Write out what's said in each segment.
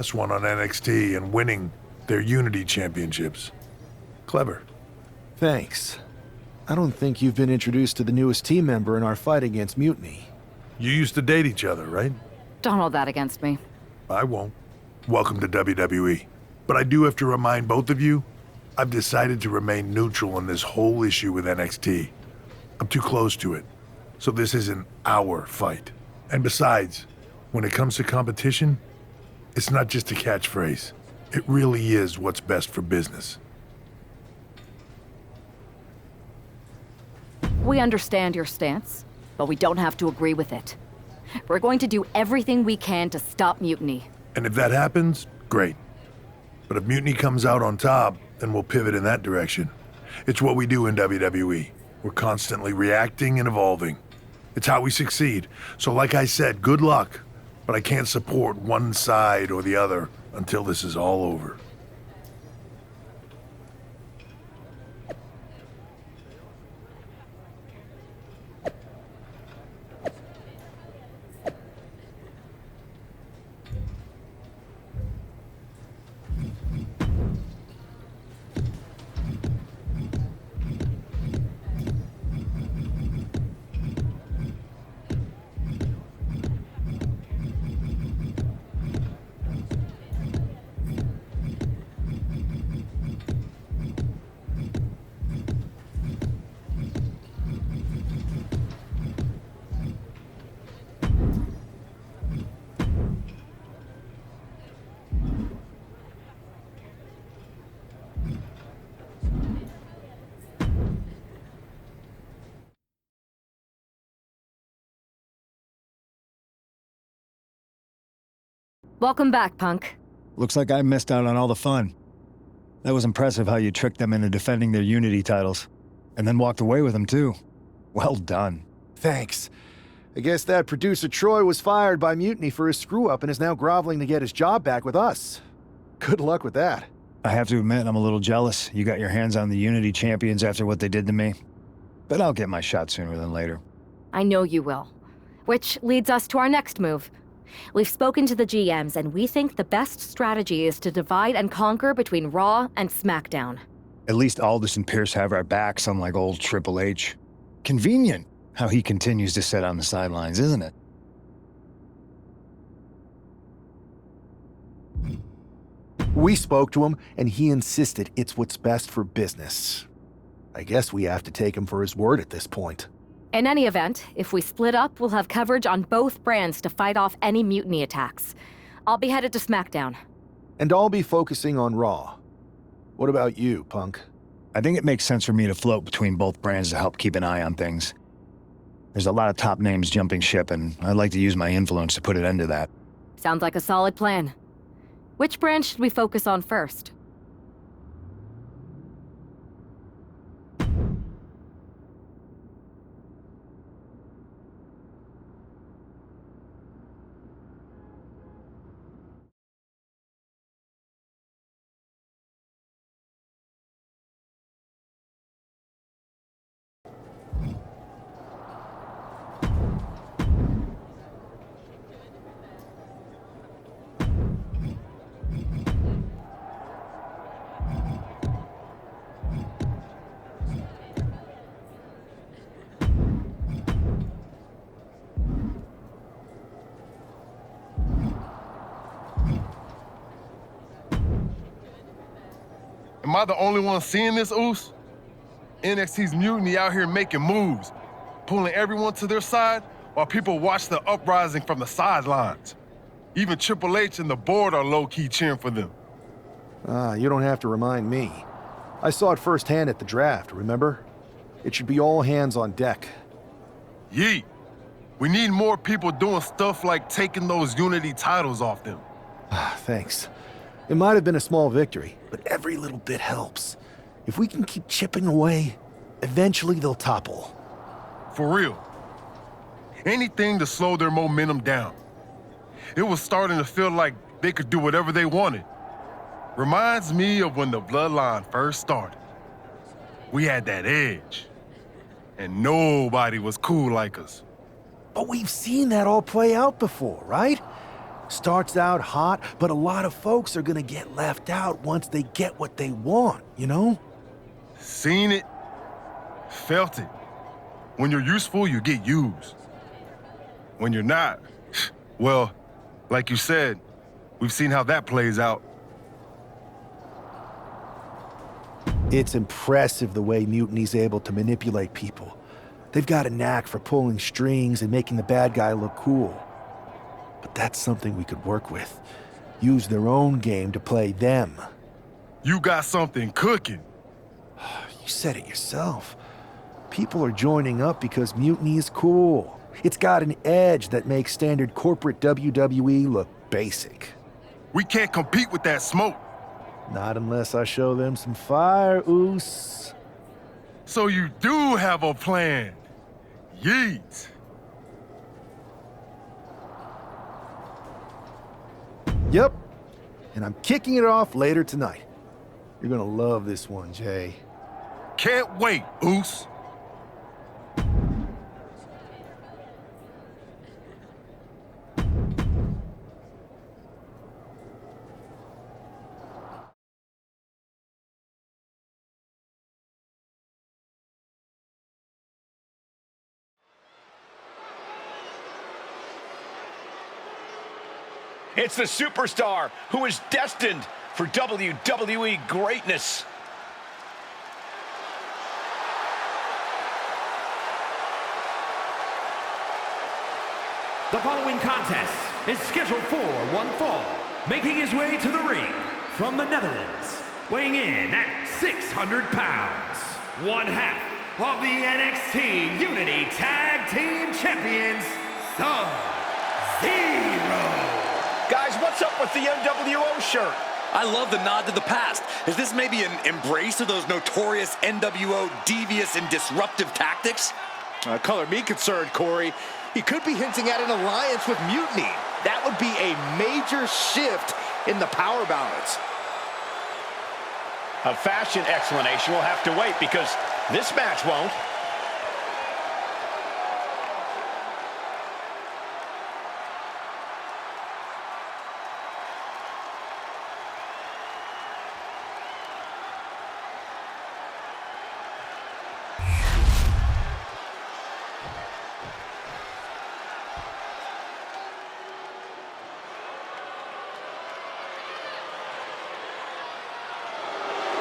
Last one on NXT and winning their Unity championships. Clever. Thanks. I don't think you've been introduced to the newest team member in our fight against Mutiny. You used to date each other, right? Don't hold that against me. I won't. Welcome to WWE. But I do have to remind both of you, I've decided to remain neutral in this whole issue with NXT. I'm too close to it. So this isn't our fight. And besides, when it comes to competition, it's not just a catchphrase. It really is what's best for business. We understand your stance, but we don't have to agree with it. We're going to do everything we can to stop Mutiny. And if that happens, great. But if Mutiny comes out on top, then we'll pivot in that direction. It's what we do in WWE. We're constantly reacting and evolving. It's how we succeed. So like I said, good luck. But I can't support one side or the other until this is all over. Welcome back, Punk. Looks like I missed out on all the fun. That was impressive how you tricked them into defending their Unity titles. And then walked away with them, too. Well done. Thanks. I guess that producer Troy was fired by Mutiny for his screw-up and is now groveling to get his job back with us. Good luck with that. I have to admit, I'm a little jealous. You got your hands on the Unity champions after what they did to me. But I'll get my shot sooner than later. I know you will. Which leads us to our next move. We've spoken to the GMs, and we think the best strategy is to divide and conquer between Raw and SmackDown. At least Aldous and Pierce have our backs, unlike old Triple H. Convenient how he continues to sit on the sidelines, isn't it? We spoke to him, and he insisted it's what's best for business. I guess we have to take him for his word at this point. In any event, if we split up, we'll have coverage on both brands to fight off any Mutiny attacks. I'll be headed to SmackDown. And I'll be focusing on Raw. What about you, Punk? I think it makes sense for me to float between both brands to help keep an eye on things. There's a lot of top names jumping ship, and I'd like to use my influence to put an end to that. Sounds like a solid plan. Which brand should we focus on first? Am I the only one seeing this, Oos? NXT's Mutiny out here making moves, pulling everyone to their side while people watch the uprising from the sidelines. Even Triple H and the board are low-key cheering for them. You don't have to remind me. I saw it firsthand at the draft, remember? It should be all hands on deck. Yeet. We need more people doing stuff like taking those Unity titles off them. Thanks. It might have been a small victory, but every little bit helps. If we can keep chipping away, eventually they'll topple. For real. Anything to slow their momentum down. It was starting to feel like they could do whatever they wanted. Reminds me of when the Bloodline first started. We had that edge. And nobody was cool like us. But we've seen that all play out before, right? Starts out hot, but a lot of folks are gonna get left out once they get what they want, you know? Seen it, felt it. When you're useful, you get used. When you're not, well, like you said, we've seen how that plays out. It's impressive the way Mutiny's able to manipulate people. They've got a knack for pulling strings and making the bad guy look cool. But that's something we could work with. Use their own game to play them. You got something cooking. You said it yourself. People are joining up because Mutiny is cool. It's got an edge that makes standard corporate WWE look basic. We can't compete with that smoke. Not unless I show them some fire, Oos. So you do have a plan. Yeet. Yep. And I'm kicking it off later tonight. You're gonna love this one, Jay. Can't wait, Oos. It's the superstar who is destined for WWE greatness. The following contest is scheduled for one fall. Making his way to the ring from the Netherlands, weighing in at 600 pounds, one half of the NXT Unity Tag Team Champions, Sub-Zero. Guys, what's up with the NWO shirt? I love the nod to the past. Is this maybe an embrace of those notorious NWO devious and disruptive tactics? Color me concerned, Corey. He could be hinting at an alliance with Mutiny. That would be a major shift in the power balance. A fashion explanation will have to wait because this match won't.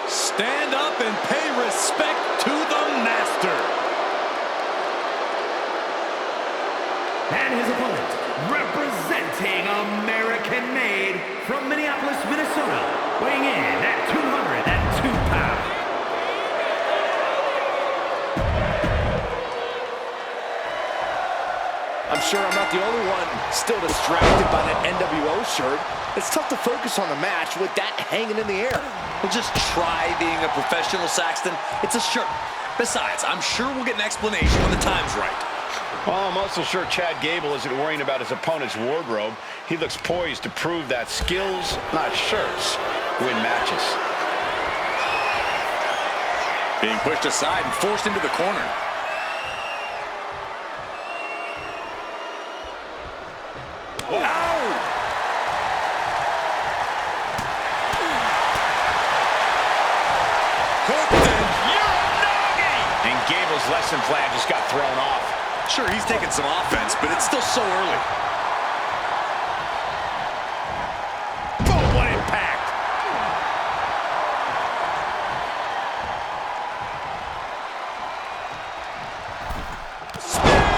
Stand up and pay respect to the master. And his opponent, representing American-made from Minneapolis, Minnesota, weighing in at 202 pounds. I'm sure I'm not the only one still distracted by that NWO shirt. It's tough to focus on the match with that hanging in the air. Well, just try being a professional, Saxton. It's a shirt. Besides, I'm sure we'll get an explanation when the time's right. Well, I'm also sure Chad Gable isn't worrying about his opponent's wardrobe. He looks poised to prove that skills, not shirts, win matches. Being pushed aside and forced into the corner. Lesson plan just got thrown off. Sure, he's taking some offense, but it's still so early. Boom, what impact! Spear!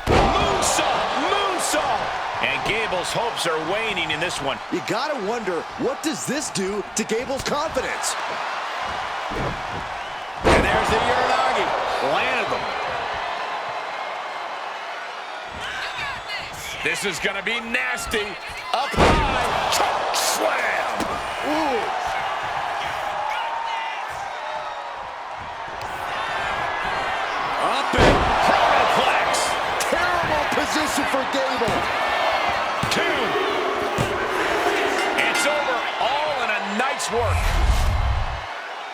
Moonsault! And Gable's hopes are waning in this one. You gotta wonder, what does this do to Gable's confidence? And there's the Uranagi. Landed them. This is gonna be nasty. Up high. Choke slam. Ooh. Up and chronoplex. Terrible position for Gable. It's over, all in a night's work.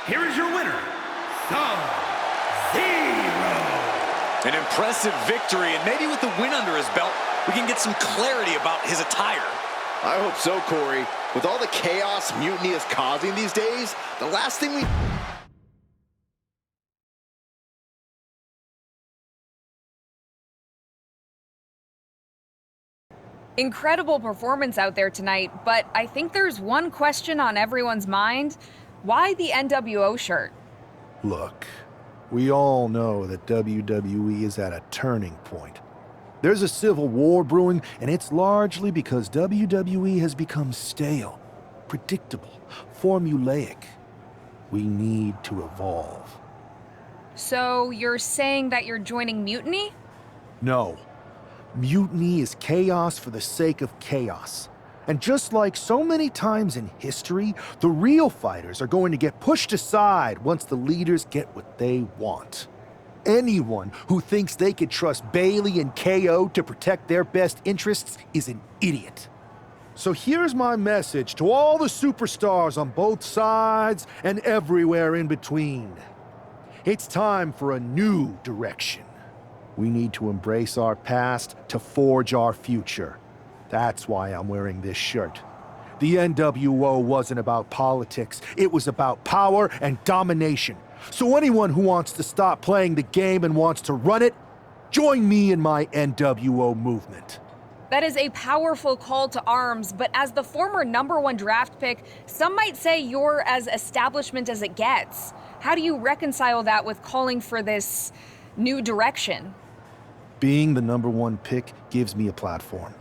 Here is your winner, Sub-Zero. An impressive victory, and maybe with the win under his belt, we can get some clarity about his attire. I hope so, Corey. With all the chaos Mutiny is causing these days, the last thing we... Incredible performance out there tonight, but I think there's one question on everyone's mind. Why the NWO shirt? Look, we all know that WWE is at a turning point. There's a civil war brewing, and it's largely because WWE has become stale, predictable, formulaic. We need to evolve. So you're saying that you're joining Mutiny? No. Mutiny is chaos for the sake of chaos. And just like so many times in history, the real fighters are going to get pushed aside once the leaders get what they want. Anyone who thinks they could trust Bailey and KO to protect their best interests is an idiot. So here's my message to all the superstars on both sides and everywhere in between. It's time for a new direction. We need to embrace our past to forge our future. That's why I'm wearing this shirt. The NWO wasn't about politics. It was about power and domination. So anyone who wants to stop playing the game and wants to run it, join me in my NWO movement. That is a powerful call to arms, but as the former #1 draft pick, some might say you're as establishment as it gets. How do you reconcile that with calling for this new direction? Being the #1 pick gives me a platform.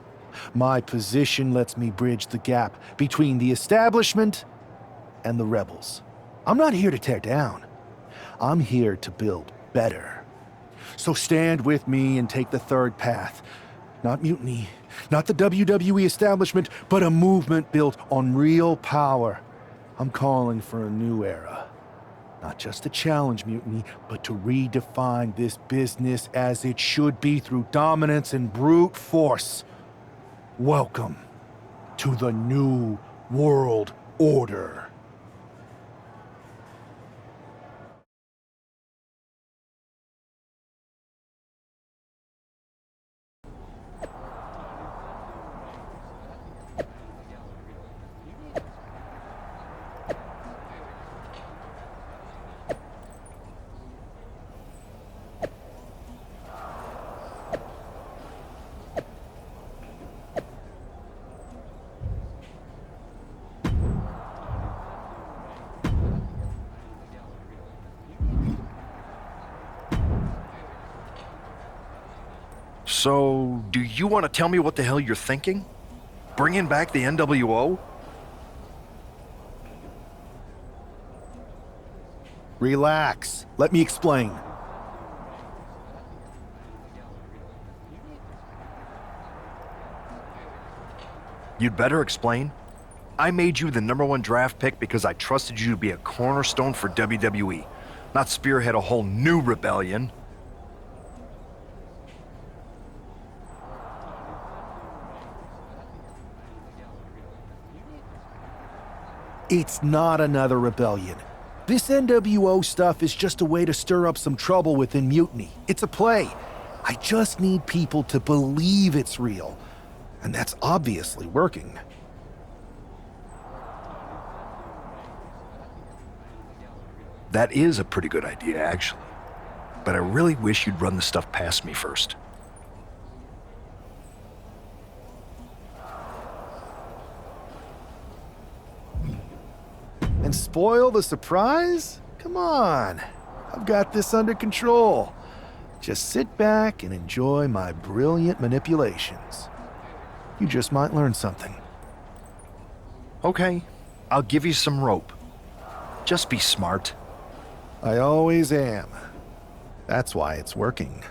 My position lets me bridge the gap between the establishment and the rebels. I'm not here to tear down. I'm here to build better. So stand with me and take the third path. Not mutiny, not the WWE establishment, but a movement built on real power. I'm calling for a new era. Not just to challenge mutiny, but to redefine this business as it should be through dominance and brute force. Welcome to the New World Order. So, do you want to tell me what the hell you're thinking? Bringing back the NWO? Relax. Let me explain. You'd better explain. I made you the #1 draft pick because I trusted you to be a cornerstone for WWE, not spearhead a whole new rebellion. It's not another rebellion. This NWO stuff is just a way to stir up some trouble within Mutiny. It's a play. I just need people to believe it's real. And that's obviously working. That is a pretty good idea, actually. But I really wish you'd run the stuff past me first. And spoil the surprise? Come on. I've got this under control. Just sit back and enjoy my brilliant manipulations. You just might learn something. Okay, I'll give you some rope. Just be smart. I always am. That's why it's working.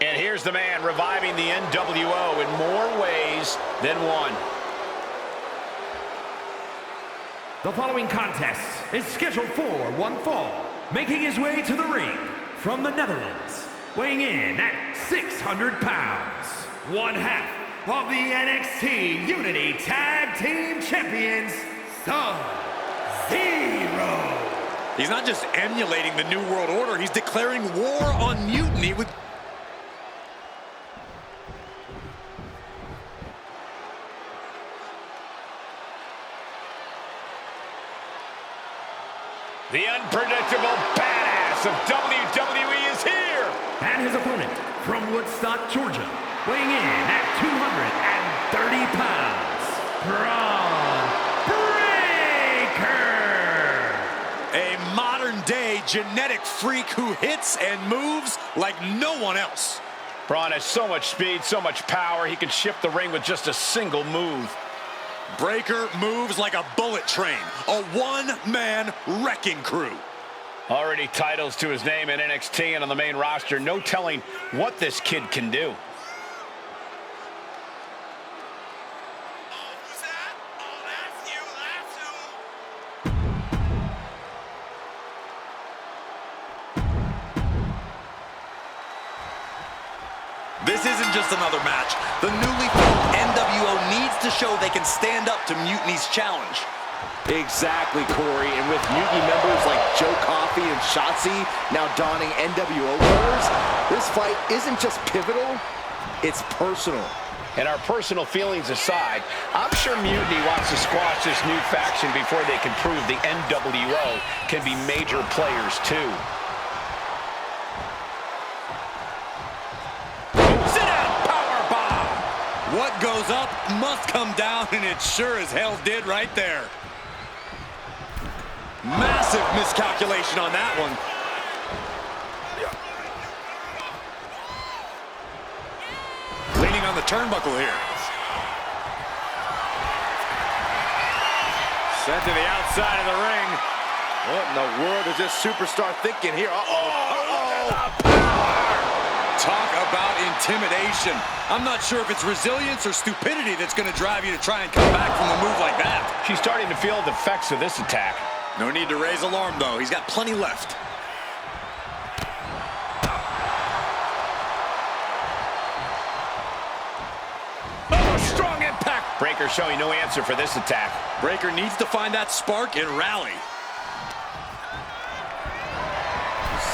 And here's the man reviving the NWO in more ways than one. The following contest is scheduled for one fall. Making his way to the ring from the Netherlands, weighing in at 600 pounds, one half of the NXT Unity Tag Team Champions, Sub-Zero. He's not just emulating the New World Order, he's declaring war on Mutiny with... The unpredictable badass of WWE is here! And his opponent from Woodstock, Georgia, weighing in at 230 pounds, Braun Breaker! A modern-day genetic freak who hits and moves like no one else. Braun has so much speed, so much power, he can shift the ring with just a single move. Breaker moves like a bullet train, a one-man wrecking crew. Already titles to his name in NXT and on the main roster. No telling what this kid can do. This isn't just another match. The newly formed NWO needs to show they can stand up to Mutiny's challenge. Exactly, Corey. And with Mutiny members like Joe Coffey and Shotzi now donning NWO colors, this fight isn't just pivotal, it's personal. And our personal feelings aside, I'm sure Mutiny wants to squash this new faction before they can prove the NWO can be major players too. What goes up must come down, and it sure as hell did right there. Massive miscalculation on that one. Leaning on the turnbuckle here. Sent to the outside of the ring. What in the world is this superstar thinking here? Talk about intimidation. I'm not sure if it's resilience or stupidity that's going to drive you to try and come back from a move like that. She's starting to feel the effects of this attack. No need to raise alarm, though. He's got plenty left. Oh, strong impact. Breaker showing no answer for this attack. Breaker needs to find that spark and rally.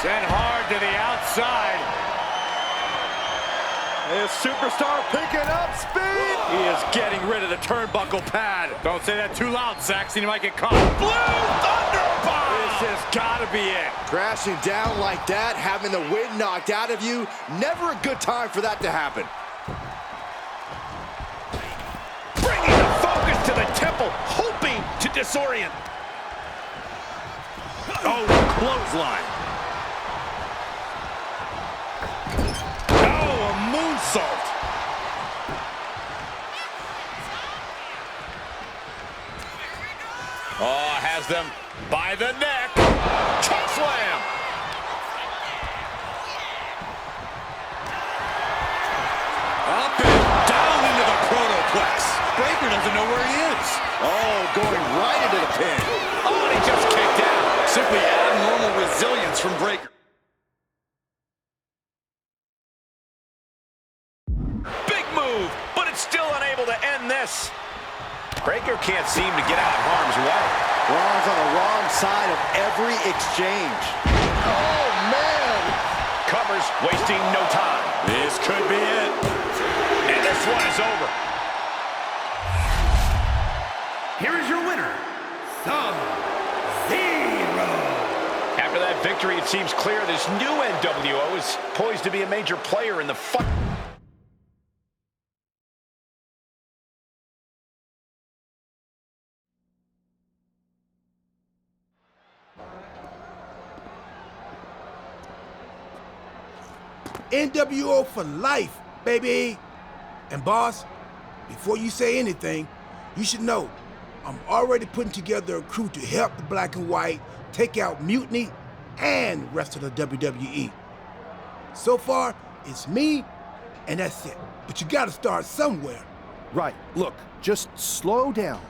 Sent hard to the outside. This superstar picking up speed. He is getting rid of the turnbuckle pad. Don't say that too loud, Saxon. You might get caught. Blue Thunderbomb! This has got to be it. Crashing down like that, having the wind knocked out of you, never a good time for that to happen. Bringing the focus to the temple, hoping to disorient. Oh, clothesline. Moonsault. Oh, has them by the neck. Choke slam. Up and down into the protoplex. Breaker doesn't know where he is. Oh, going right into the pin. Oh, and he just kicked out. Simply abnormal resilience from Breaker. Still unable to end this. Breaker can't seem to get out of harm's way. Raw's on the wrong side of every exchange. Oh, man! Covers, wasting no time. This could be it. And this one is over. Here is your winner, Sub-Zero. After that victory, it seems clear this new NWO is poised to be a major player in the fight. NWO for life, baby. And boss, before you say anything, you should know I'm already putting together a crew to help the Black and White take out Mutiny and rest of the WWE. So far, It's me, and that's it. But you gotta start somewhere. Right, look, just slow down.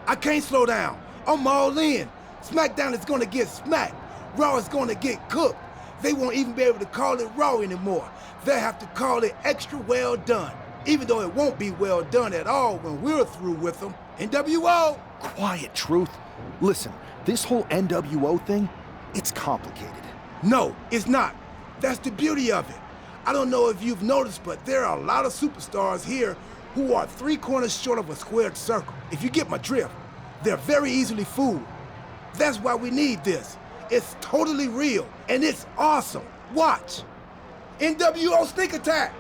I can't slow down. I'm all in. SmackDown is gonna get smacked. Raw is gonna get cooked. They won't even be able to call it Raw anymore. They'll have to call it extra well done. Even though it won't be well done at all when we're through with them. NWO! Quiet, Truth. Listen, this whole NWO thing, it's complicated. No, it's not. That's the beauty of it. I don't know if you've noticed, but there are a lot of superstars here who are 3 corners short of a squared circle. If you get my drift, they're very easily fooled. That's why we need this. It's totally real, and it's awesome. Watch. NWO Sneak Attack!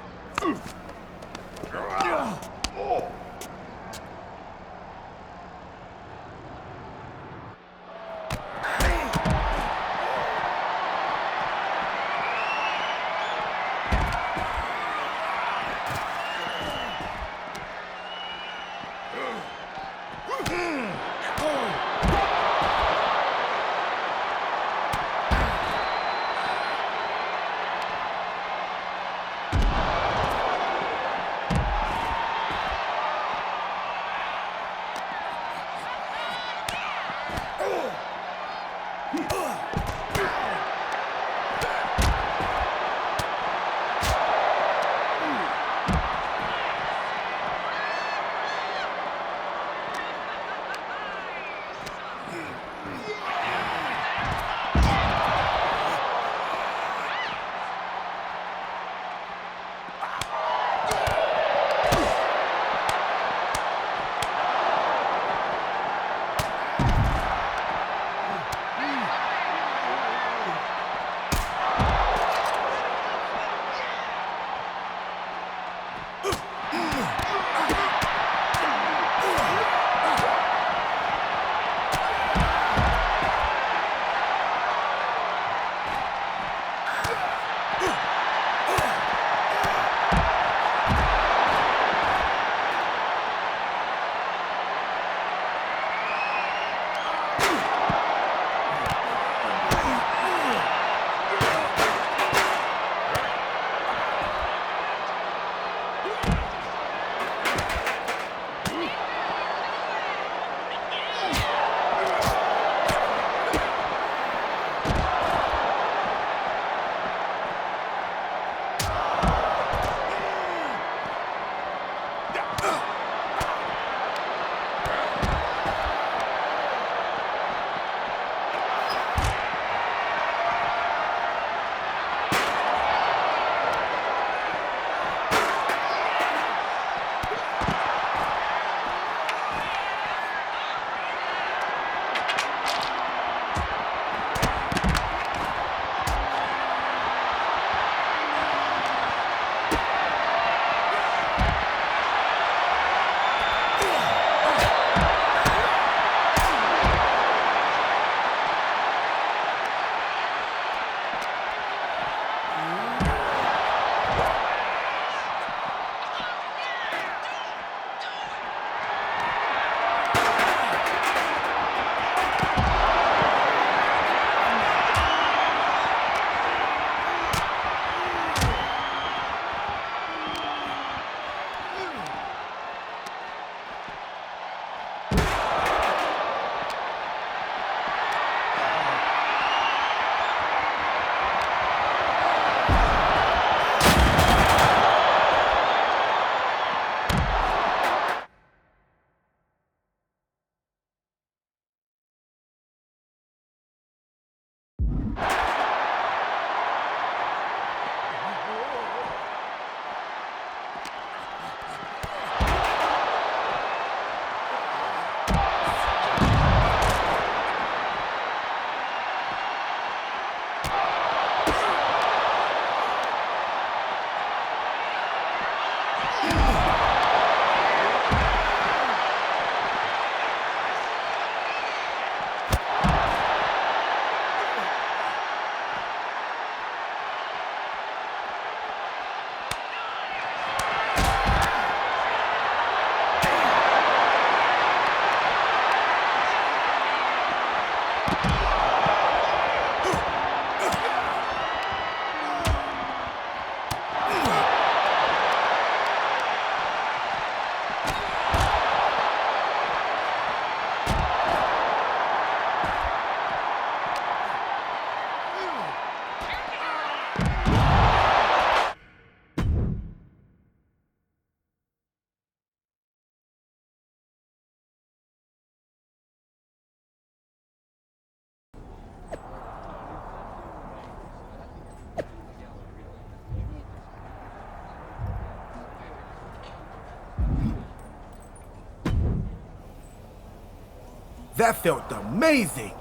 That felt amazing.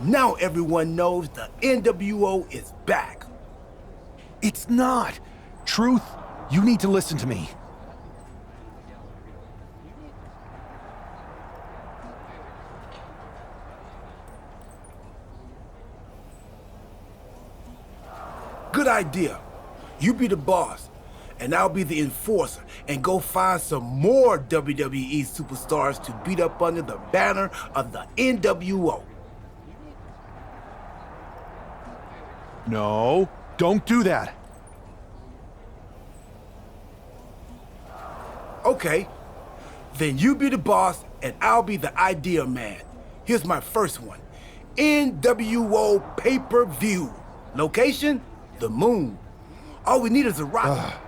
Now everyone knows the NWO is back. It's not. Truth, you need to listen to me. Good idea. You be the boss, and I'll be the enforcer, and go find some more WWE superstars to beat up under the banner of the NWO. No, don't do that. Okay, then you be the boss, and I'll be the idea man. Here's my first one. NWO pay-per-view. Location? The moon. All we need is a rocket.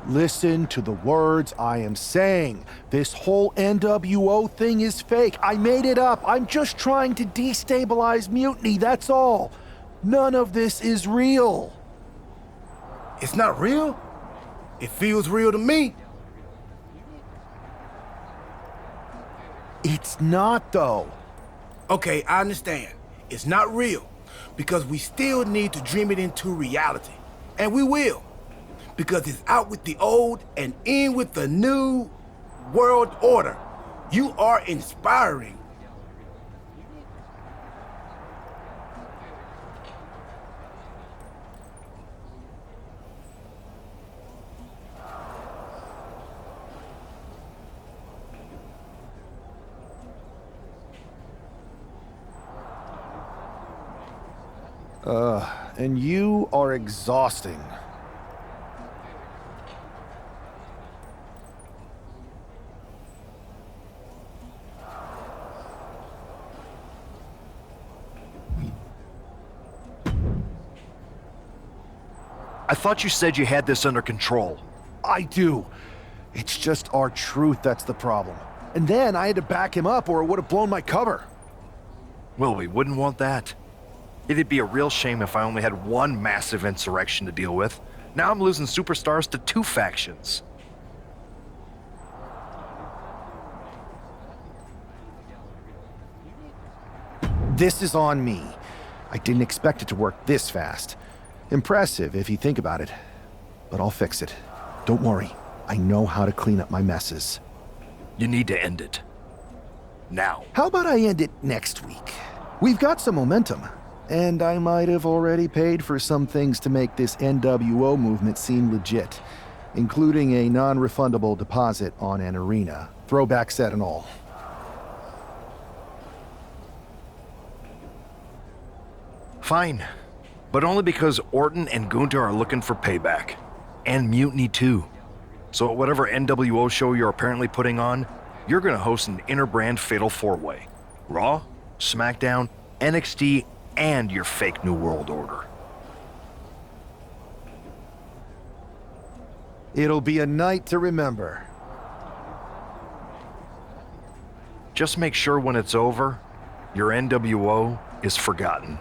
Listen to the words I am saying. This whole NWO thing is fake. I made it up. I'm just trying to destabilize Mutiny, that's all. None of this is real. It's not real? It feels real to me. It's not, though. Okay, I understand. It's not real. Because we still need to dream it into reality. And we will. Because it's out with the old and in with the new world order. You are inspiring. And you are exhausting. I thought you said you had this under control. I do. It's just our truth that's the problem. And then I had to back him up or it would have blown my cover. Well, we wouldn't want that. It'd be a real shame if I only had one massive insurrection to deal with. Now I'm losing superstars to two factions. This is on me. I didn't expect it to work this fast. Impressive if you think about it. But I'll fix it. Don't worry. I know how to clean up my messes. You need to end it. Now. How about I end it next week? We've got some momentum. And I might have already paid for some things to make this NWO movement seem legit, including a non-refundable deposit on an arena, throwback set and all. Fine. But only because Orton and Gunther are looking for payback. And Mutiny too. So at whatever NWO show you're apparently putting on, you're gonna host an inter-brand fatal four-way. Raw, SmackDown, NXT, and your fake New World Order. It'll be a night to remember. Just make sure when it's over, your NWO is forgotten.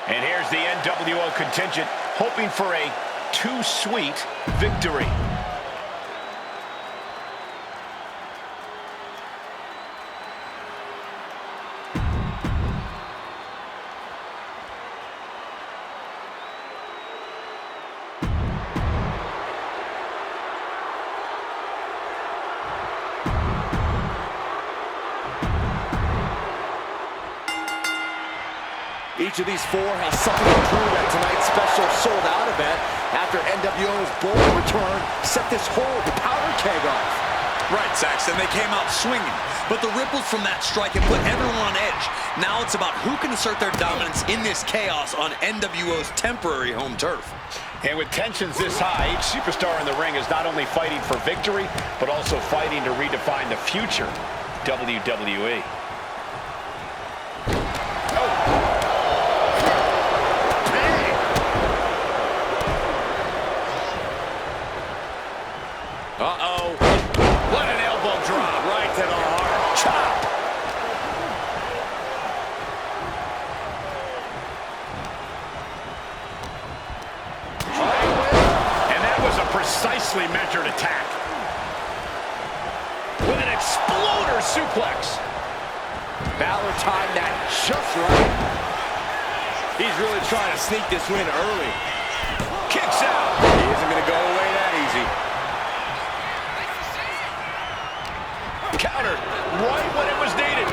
And here's the NWO contingent hoping for a too sweet victory. Each of these four has something to prove at tonight's special sold-out event after NWO's bold return set this whole powder keg off. Right, Saxton, they came out swinging, but the ripples from that strike have put everyone on edge, Now it's about who can assert their dominance in this chaos on NWO's temporary home turf. And with tensions this high, each superstar in the ring is not only fighting for victory, but also fighting to redefine the future WWE. Uh-oh. What an elbow drop right to the heart. Chop! And that was a precisely measured attack. With an exploder suplex. Balor timed that just right. He's really trying to sneak this win early. Kicks out. He isn't going to go away that easy. Countered right when it was needed.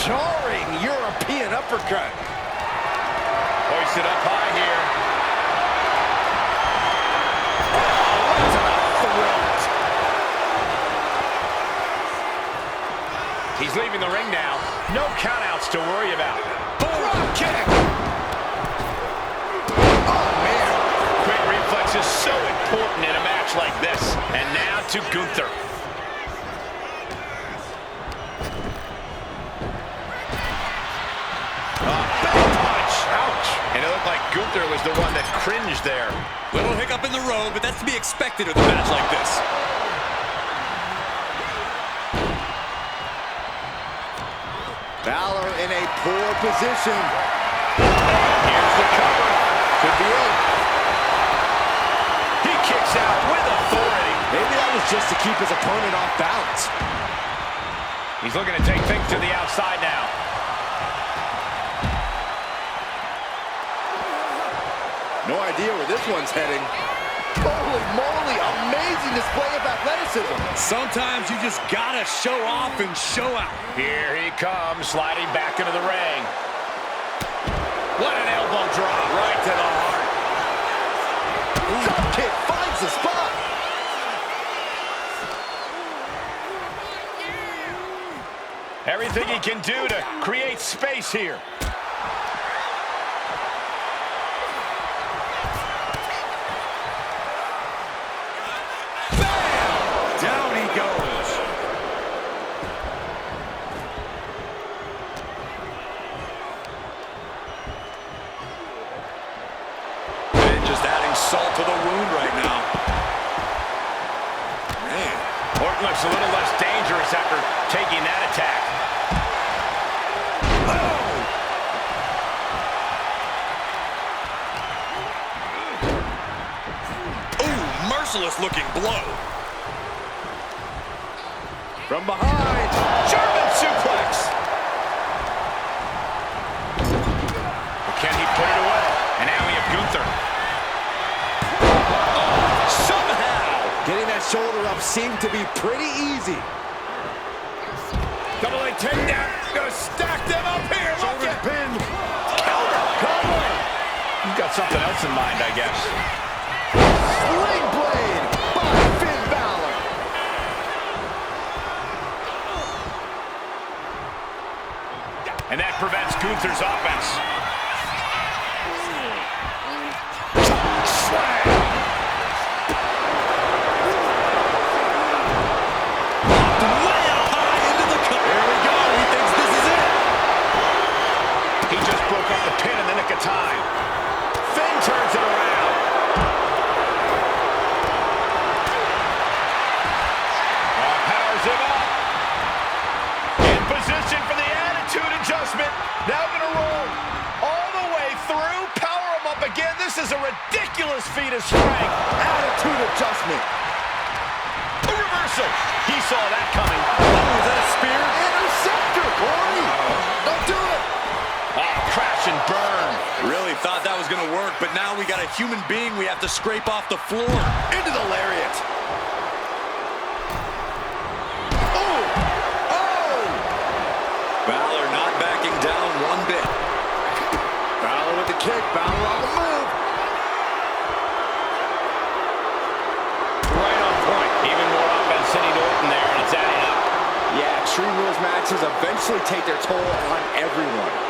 Jarring European uppercut. Hoisted up high here. Right to the throat. He's leaving the ring now. No countouts to worry about. Drop kick. Oh, man. Quick reflex is so important in a match like this. And now to Gunther. Back punch. Ouch. And it looked like Gunther was the one that cringed there. Little hiccup in the road, but that's to be expected with a match like this. Balor in a poor position. Here's the cover. Could be it. He kicks out with authority. Maybe that was just to keep his opponent off balance. He's looking to take things to the outside now. No idea where this one's heading. Holy moly, amazing display of athleticism. Sometimes you just gotta show off and show out. Here he comes, sliding back into the ring. What an elbow drop right to the heart. Drop kick finds the spot. Everything he can do to create space here. Bam! Down he goes. And just adding salt to the wound right now. Man. Orton looks a little less dangerous after taking that attack. Merciless looking blow. From behind. German suplex. But can he put it away? And now we have Gunther. Somehow. Getting that shoulder up seemed to be pretty easy. Double leg takedown. Gonna stack them up here. Look at pin. Cover. You've got something else in mind, I guess. Sling blade by Finn Balor. And that prevents Gunther's offense. Slam. Way up high into the cover. There we go. He thinks this is it. He just broke up the pin in the nick of time. Finn turns it around. Powers him up. In position for the attitude adjustment. Now gonna roll all the way through. Power him up again. This is a ridiculous feat of strength. Attitude adjustment. A reversal. He saw that coming. Oh, is that a spear? Interceptor, Corey. Don't do it. Crash and burn. Really thought that was going to work, but now we got a human being we have to scrape off the floor. Into the lariat. Oh! Oh! Balor not backing down one bit. Balor with the kick. Balor on the move. Right on point. Even more offense hitting Orton there, and it's adding up. Extreme Rules matches eventually take their toll on everyone.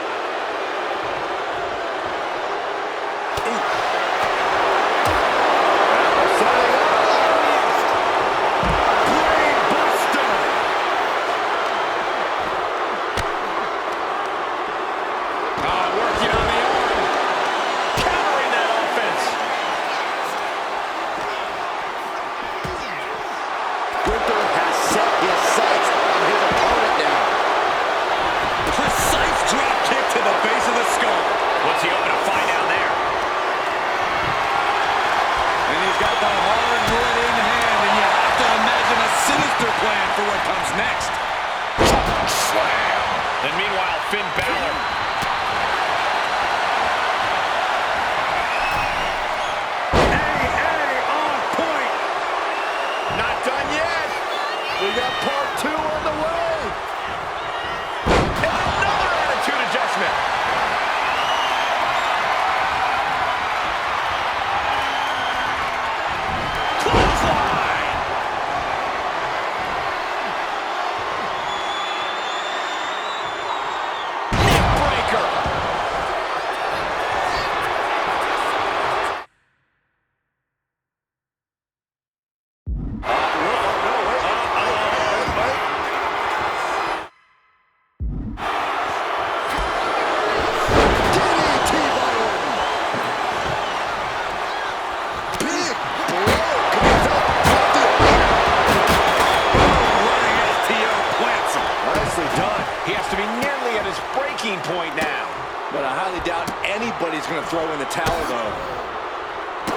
Point now. But I highly doubt anybody's going to throw in the towel, though.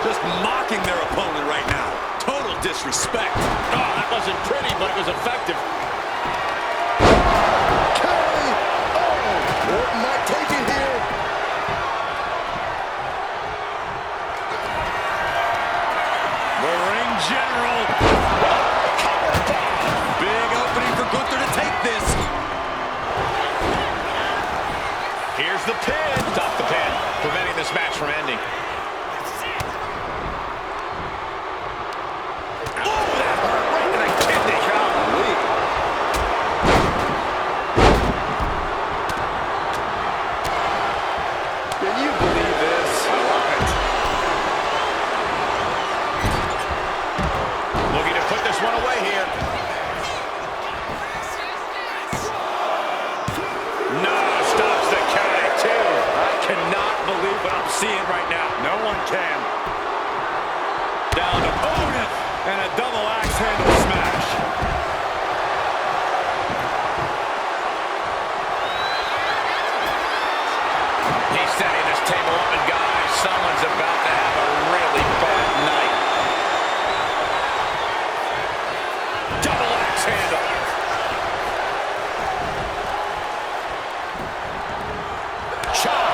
Just mocking their opponent right now. Total disrespect. Oh, that wasn't pretty, but it was effective. Orton might take it here. The ring general. Big opening for Gunther to take this. Here's the pin. Stop the pin, preventing this match from ending. Oh, that hurt right in the kidney. Golly. Can you believe this? I love it. Looking to put this one away here. No, stops the count at 2. I cannot believe what I'm seeing right now. No one can. Down to bonus and a double axe handle smash. He's setting this table up, and guys, someone's about to have a really bad night. Double axe handle. Chop.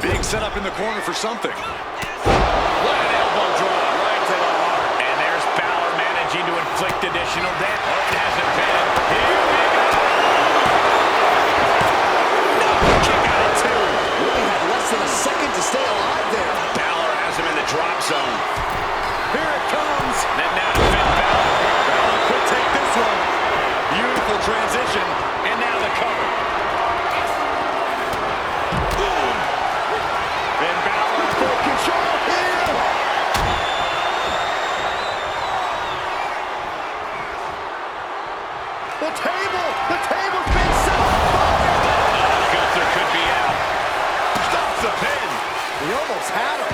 Being set up in the corner for something. What an elbow drop right to the heart. And there's Balor managing to inflict additional damage. Orton has a pin. Here we go. No, kick out at 2. Really had less than a second to stay alive there. Balor has him in the drop zone. Here it comes. And now to Finn Balor. Balor could take this one. Beautiful transition. And now the cover. Finn Balor in full control here. The table's been set on fire. Gunther could be out. Stops the pin. He almost had him.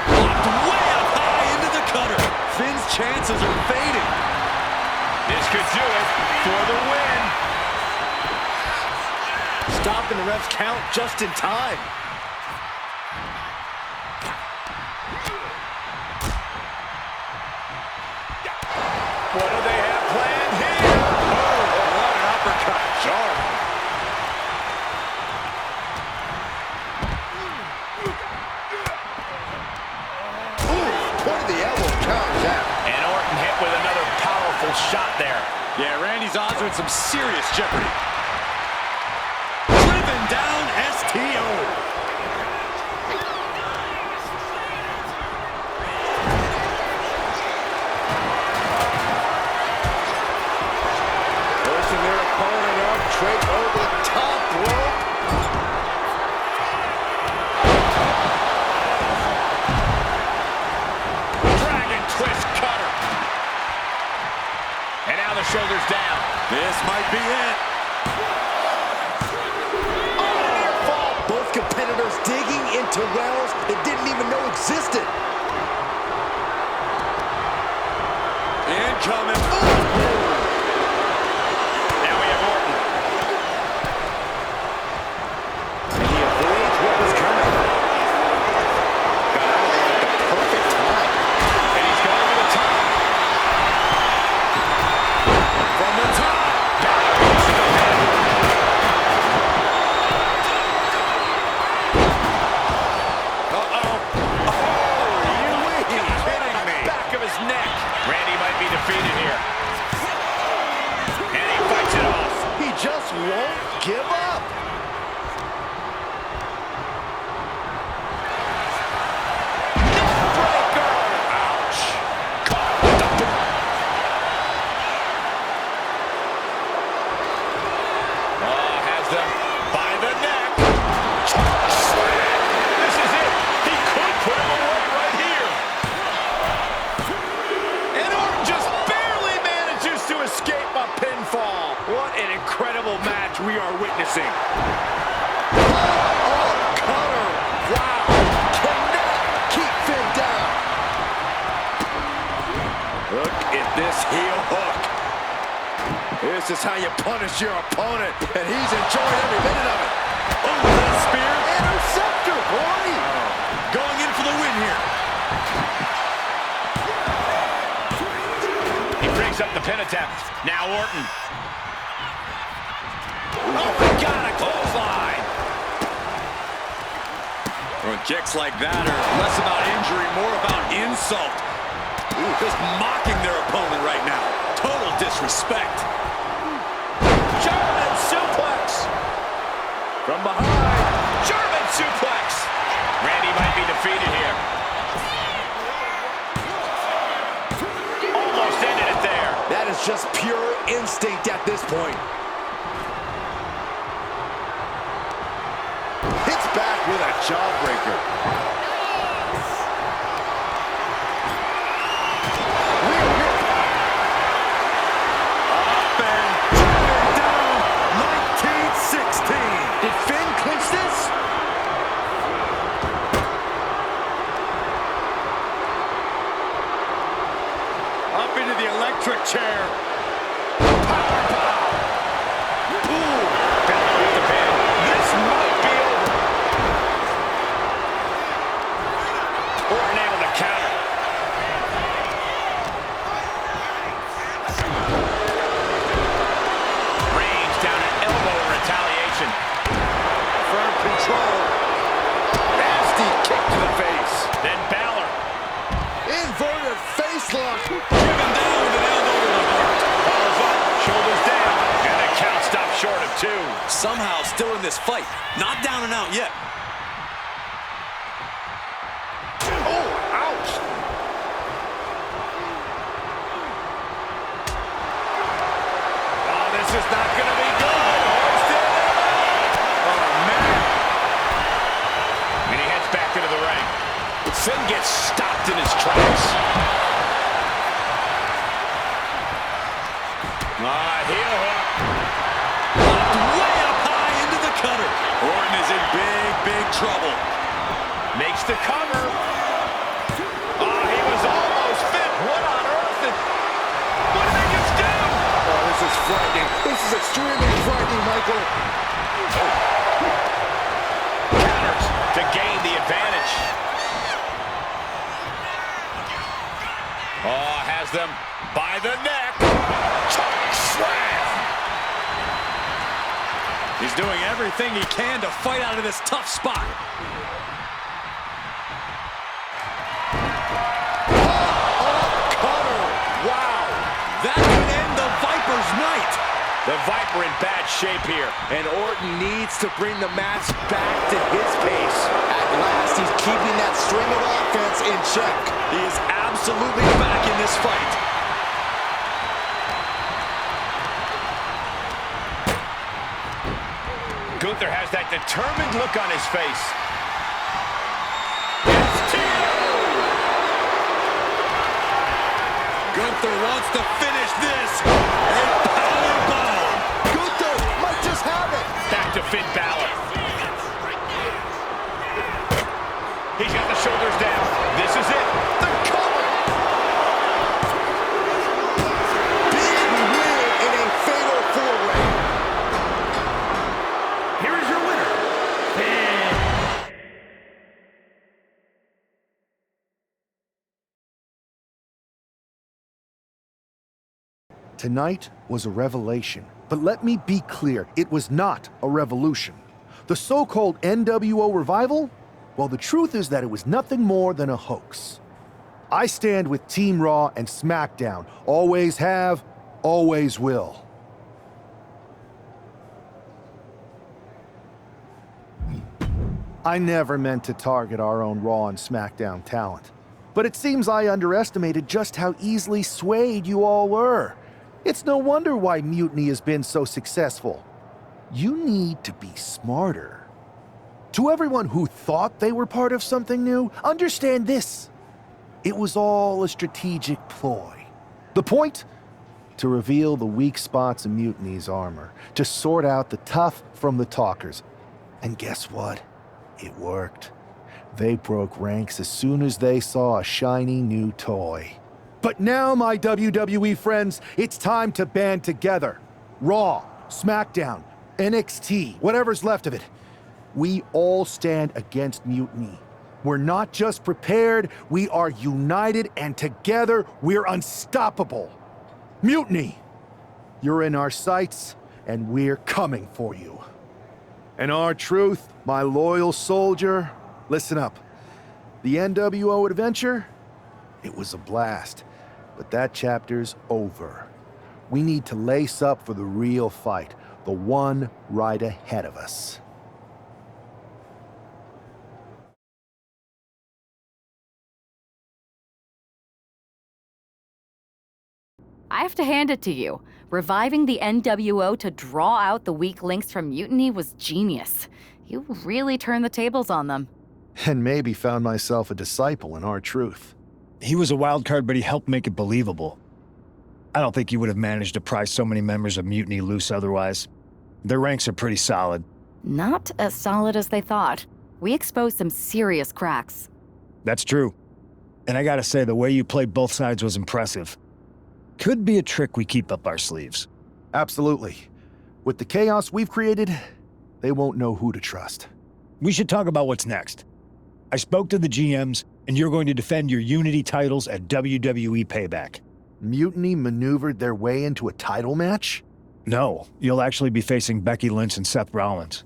Locked way up high into the cutter. Finn's chances are fading. This could do it for the win. Stopping the ref's count just in time. What do they have planned here? Oh, what an uppercut. Sharp. Ooh, what did the elbow count that? And Orton hit with another power powerful shot there. Yeah, Randy's odds are in some serious jeopardy. Driven down STO. Pushing their opponent up, straight over the top rope. Dragon twist cutter. And now the shoulders down. This might be it. Oh! Both competitors digging into wells they didn't even know existed. Incoming. Now we have Orton. And he avoids what was coming. Got out there at the perfect time. And he's going to the top. From the top. Back of his neck. Randy might be defeated here. And he fights it off. He just won't give up. Neckbreaker. Ouch. Caught with the boot. Oh, has them by the neck. This is it. He could put him away right here. And Orton just barely manages to escape a pinfall. What an incredible match we are witnessing. Cutter. Wow. Cannot keep Finn down. Look at this heel hook. This is how you punish your opponent, and he's enjoying every minute of it. Oh, that spear. Interceptor, boy. Going in for the win here. He breaks up the pin attempt. Now Orton. Oh my God, a clothesline. Well, kicks like that are less about injury, more about insult. Ooh, just mocking their opponent right now. Total disrespect. German suplex. From behind. German suplex. Randy might be defeated here. Almost ended it there. That is just pure instinct at this point. Hits back with a jawbreaker. Up and driven down. 1916. Did Finn clinch this? Up into the electric chair. Balor with the pin. This might be over. Orton able to counter. Reigns down an elbow in retaliation. Firm control. Nasty kick to the face. Then Balor. Inverted face lock. Driven down with an elbow to the heart. Powers up, shoulders down, and the count stops short of 2. Somehow still in this fight. Not down and out yet. Oh, ouch. Oh, this is not going to be good. Hoisted. Oh, man. And he heads back into the ring. Finn gets stopped in his tracks. Heel hook. Way up high into the cutter. Orton is in big trouble. Makes the cover. Oh, he was almost fit. What on earth? What did they just do? Oh, this is frightening. This is extremely frightening, Michael. Counters to gain the advantage. Oh, has them by the neck. Choke slam. He's doing everything he can to fight out of this tough spot. Cutter. Wow. That could The Viper in bad shape here. And Orton needs to bring the match back to his pace. At last, he's keeping that string of offense in check. He is absolutely back in this fight. Gunther has that determined look on his face. Gunther wants to finish this. A powerbomb. Gunther might just have it. Back to Finn Balor. He's got the shoulders down. This is it. The cover. Big win in a fatal four-way. Here is your winner, Finn. Tonight was a revelation, but let me be clear, it was not a revolution. The so-called NWO revival? Well, the truth is that it was nothing more than a hoax. I stand with Team Raw and SmackDown. Always have, always will. I never meant to target our own Raw and SmackDown talent, but it seems I underestimated just how easily swayed you all were. It's no wonder why Mutiny has been so successful. You need to be smarter. To everyone who thought they were part of something new, understand this. It was all a strategic ploy. The point? To reveal the weak spots in Mutiny's armor, to sort out the tough from the talkers. And guess what? It worked. They broke ranks as soon as they saw a shiny new toy. But now, my WWE friends, it's time to band together. Raw, SmackDown, NXT, whatever's left of it. We all stand against Mutiny. We're not just prepared, we are united, and together we're unstoppable. Mutiny, you're in our sights, and we're coming for you. And our truth, my loyal soldier, listen up. The NWO adventure, it was a blast. But that chapter's over. We need to lace up for the real fight, the one right ahead of us. I have to hand it to you. Reviving the NWO to draw out the weak links from Mutiny was genius. You really turned the tables on them. And maybe found myself a disciple in our truth. He was a wild card, but he helped make it believable. I don't think you would have managed to pry so many members of Mutiny loose otherwise. Their ranks are pretty solid. Not as solid as they thought. We exposed some serious cracks. That's true. And I gotta say, the way you played both sides was impressive. Could be a trick we keep up our sleeves. Absolutely. With the chaos we've created, they won't know who to trust. We should talk about what's next. I spoke to the GMs, and you're going to defend your Unity titles at WWE Payback. Mutiny maneuvered their way into a title match? No, you'll actually be facing Becky Lynch and Seth Rollins.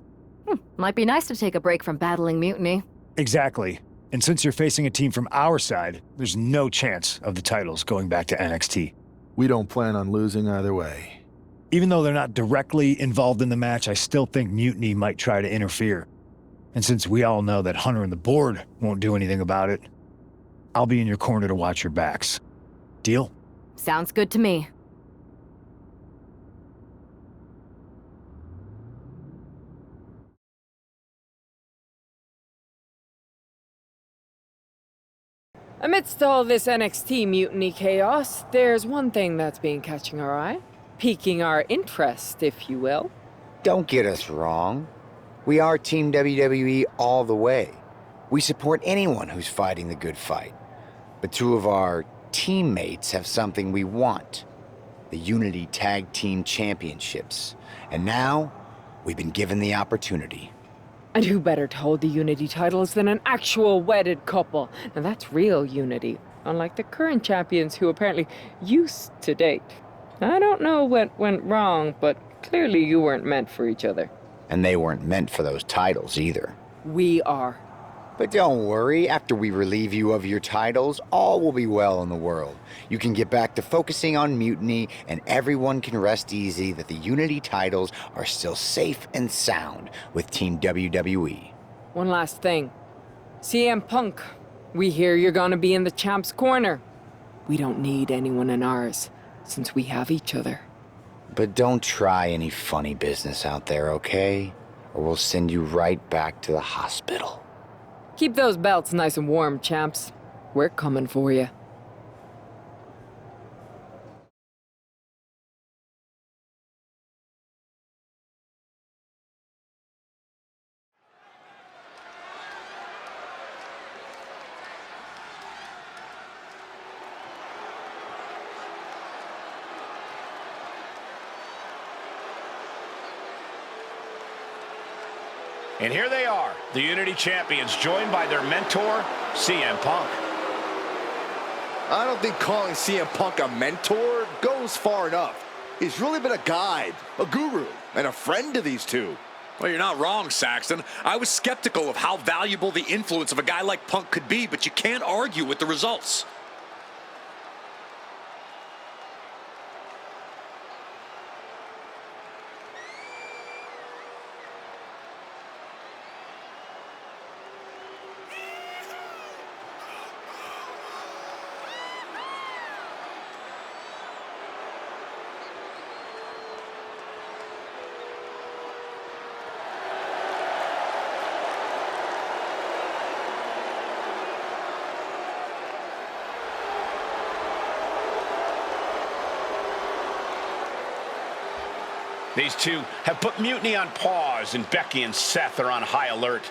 Might be nice to take a break from battling Mutiny. Exactly. And since you're facing a team from our side, there's no chance of the titles going back to NXT. We don't plan on losing either way. Even though they're not directly involved in the match, I still think Mutiny might try to interfere. And since we all know that Hunter and the board won't do anything about it, I'll be in your corner to watch your backs. Deal? Sounds good to me. Amidst all this NXT mutiny chaos, there's one thing that's been catching our eye. Piquing our interest, if you will. Don't get us wrong. We are Team WWE all the way. We support anyone who's fighting the good fight. But two of our teammates have something we want. The Unity Tag Team Championships. And now, we've been given the opportunity. And who better to hold the Unity titles than an actual wedded couple? Now that's real unity, unlike the current champions who apparently used to date. I don't know what went wrong, but clearly you weren't meant for each other. And they weren't meant for those titles either. We are. But don't worry, after we relieve you of your titles, all will be well in the world. You can get back to focusing on Mutiny, and everyone can rest easy that the Unity titles are still safe and sound with Team WWE. One last thing. CM Punk, we hear you're gonna be in the champ's corner. We don't need anyone in ours, since we have each other. But don't try any funny business out there, okay? Or we'll send you right back to the hospital. Keep those belts nice and warm, champs. We're coming for you. And here they are, the Unity Champions, joined by their mentor, CM Punk. I don't think calling CM Punk a mentor goes far enough. He's really been a guide, a guru, and a friend to these two. Well, you're not wrong, Saxton. I was skeptical of how valuable the influence of a guy like Punk could be, but you can't argue with the results. These two have put Mutiny on pause, and Becky and Seth are on high alert.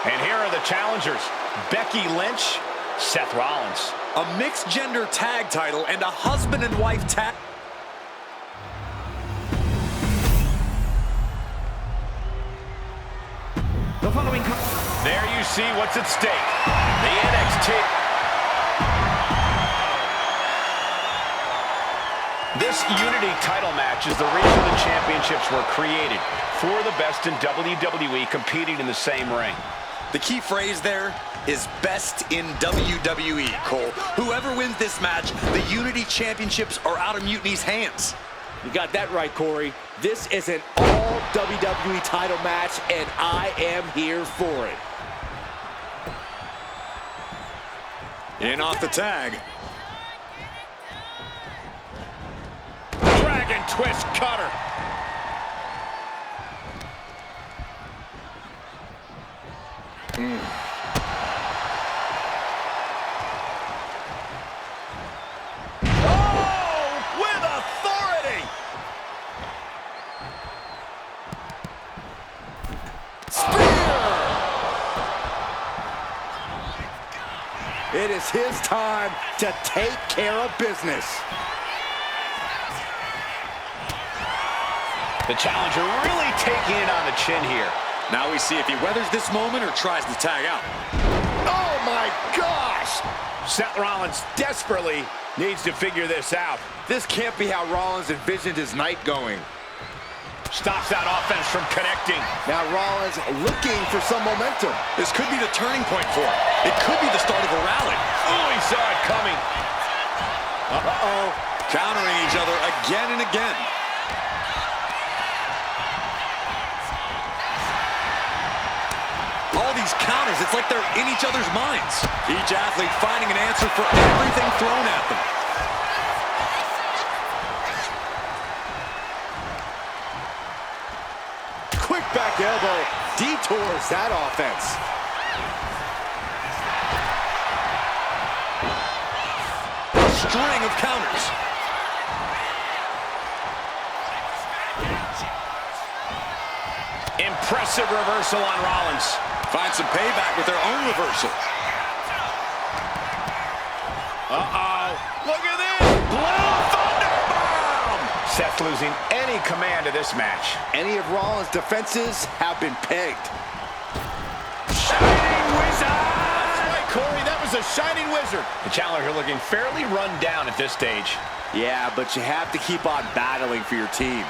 And here are the challengers, Becky Lynch, Seth Rollins. A mixed-gender tag title and a husband and wife tag. The following. There you see what's at stake. The NXT. This Unity title match is the reason the championships were created. For the best in WWE competing in the same ring. The key phrase there is best in WWE, Cole. Whoever wins this match, the Unity Championships are out of Mutiny's hands. You got that right, Corey. This is an all WWE title match, and I am here for it. In off the tag. Dragon twist cutter. It is his time to take care of business. The challenger really taking it on the chin here. Now we see if he weathers this moment or tries to tag out. Oh my gosh! Seth Rollins desperately needs to figure this out. This can't be how Rollins envisioned his night going. Stops that offense from connecting. Now Rollins looking for some momentum. This could be the turning point for him. It could be the start of a rally. Oh, he saw it coming. Uh-oh. Countering each other again and again. All these counters, it's like they're in each other's minds. Each athlete finding an answer for everything thrown at them. Quick back elbow detours that offense. A string of counters. Impressive reversal on Rollins. Find some payback with their own reversal. Uh-oh. Look at this. Blue Thunderbomb. Seth losing any command of this match. Any of Rollins' defenses have been pegged. Shining Wizard! That's right, Corey. That was a Shining Wizard. The challenger looking fairly run down at this stage. Yeah, but you have to keep on battling for your team.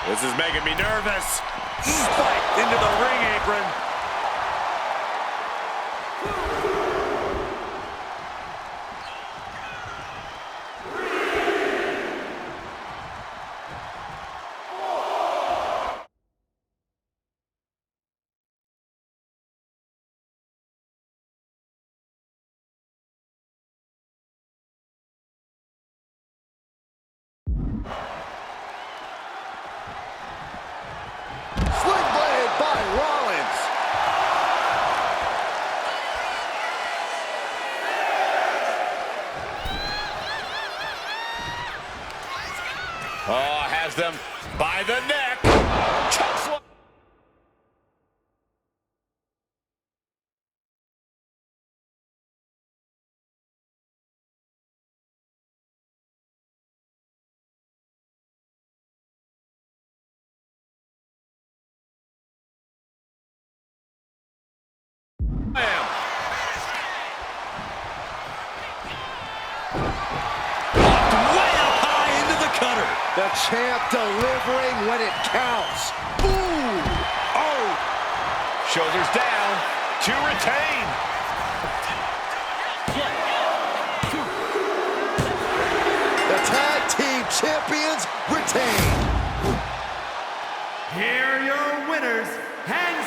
This is making me nervous. Spiked into the ring apron. Sling blade by Rollins. Oh, has them by the neck. Chokes one. The champ delivering when it counts. Ooh! Oh! Shoulders down to retain. The tag team champions retain. Here are your winners and